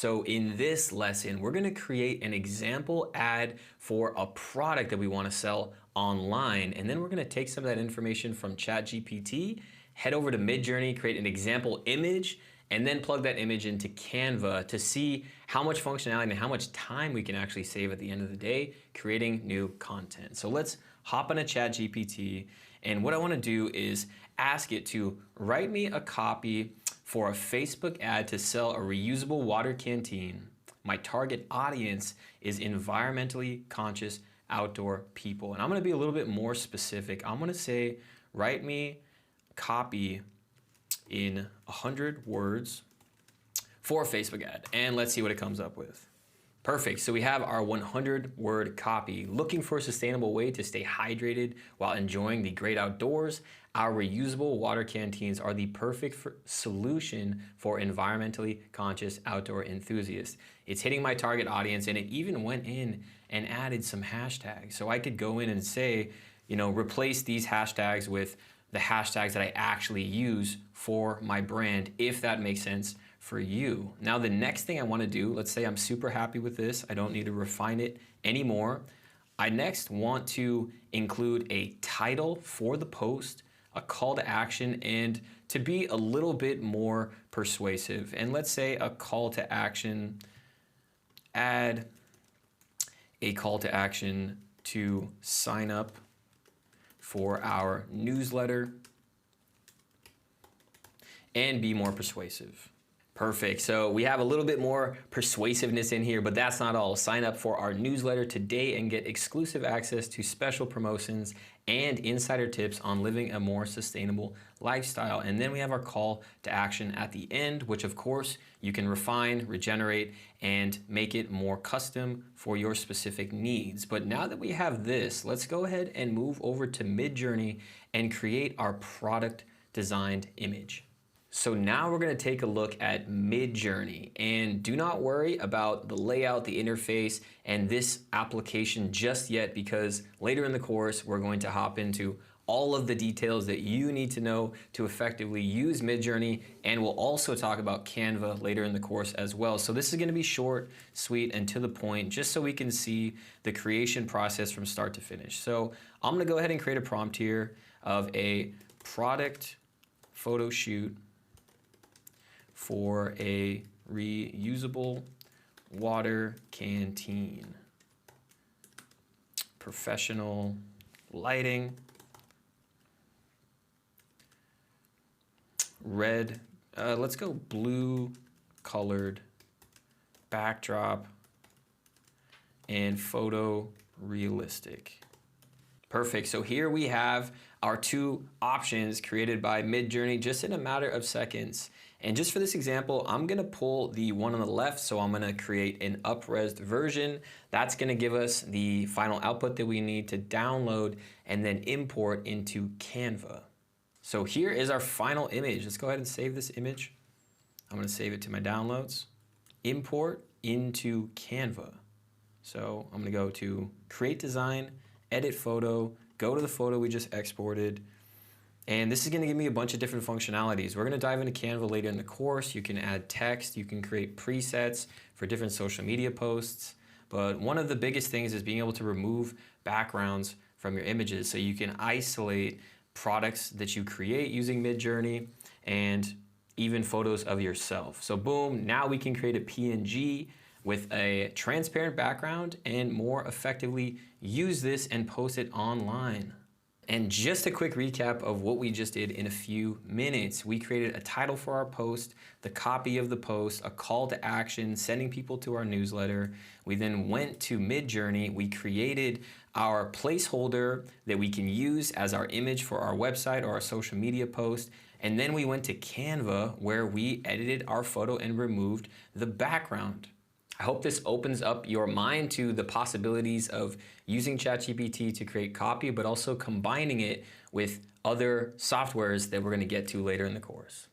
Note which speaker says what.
Speaker 1: So in this lesson, we're gonna create an example ad for a product that we wanna sell online. And then we're gonna take some of that information from ChatGPT, head over to Midjourney, create an example image, and then plug that image into Canva to see how much functionality and how much time we can actually save at the end of the day creating new content. So let's hop on a ChatGPT, and what I wanna do is ask it to write me a copy for a Facebook ad to sell a reusable water canteen. My target audience is environmentally conscious outdoor people. And I'm gonna be a little bit more specific. I'm gonna say, write me copy in 100 words for a Facebook ad. And let's see what it comes up with. Perfect, so we have our 100-word copy. Looking for a sustainable way to stay hydrated while enjoying the great outdoors, our reusable water canteens are the perfect solution for environmentally conscious outdoor enthusiasts. It's hitting my target audience, and it even went in and added some hashtags. So I could go in and say, replace these hashtags with the hashtags that I actually use for my brand, if that makes sense for you. Now, the next thing I wanna do, let's say I'm super happy with this, I don't need to refine it anymore. I next want to include a title for the post, a call to action, and to be a little bit more persuasive. And let's say a call to action, add a call to action to sign up for our newsletter and be more persuasive. Perfect, so we have a little bit more persuasiveness in here, but that's not all. Sign up for our newsletter today and get exclusive access to special promotions and insider tips on living a more sustainable lifestyle. And then we have our call to action at the end, which of course you can refine, regenerate, and make it more custom for your specific needs. But now that we have this, let's go ahead and move over to Midjourney and create our product designed image. So now we're gonna take a look at Midjourney, and do not worry about the layout, the interface, and this application just yet, because later in the course, we're going to hop into all of the details that you need to know to effectively use Midjourney, and we'll also talk about Canva later in the course as well. So this is gonna be short, sweet, and to the point, just so we can see the creation process from start to finish. So I'm gonna go ahead and create a prompt here of a product photo shoot for a reusable water canteen. Professional lighting. Red, let's go blue colored backdrop and photo realistic. Perfect, so here we have our two options created by Midjourney just in a matter of seconds. And just for this example, I'm gonna pull the one on the left, so I'm gonna create an up-resed version. That's gonna give us the final output that we need to download and then import into Canva. So here is our final image. Let's go ahead and save this image. I'm gonna save it to my downloads. Import into Canva. So I'm gonna go to Create Design, Edit Photo, go to the photo we just exported, and this is gonna give me a bunch of different functionalities. We're gonna dive into Canva later in the course. You can add text, you can create presets for different social media posts, but one of the biggest things is being able to remove backgrounds from your images, so you can isolate products that you create using Midjourney and even photos of yourself. So boom, now we can create a PNG with a transparent background and more effectively use this and post it online. And just a quick recap of what we just did in a few minutes. We created a title for our post, the copy of the post, a call to action, sending people to our newsletter. We then went to Midjourney. We created our placeholder that we can use as our image for our website or our social media post. And then we went to Canva, where we edited our photo and removed the background. I hope this opens up your mind to the possibilities of using ChatGPT to create copy, but also combining it with other softwares that we're going to get to later in the course.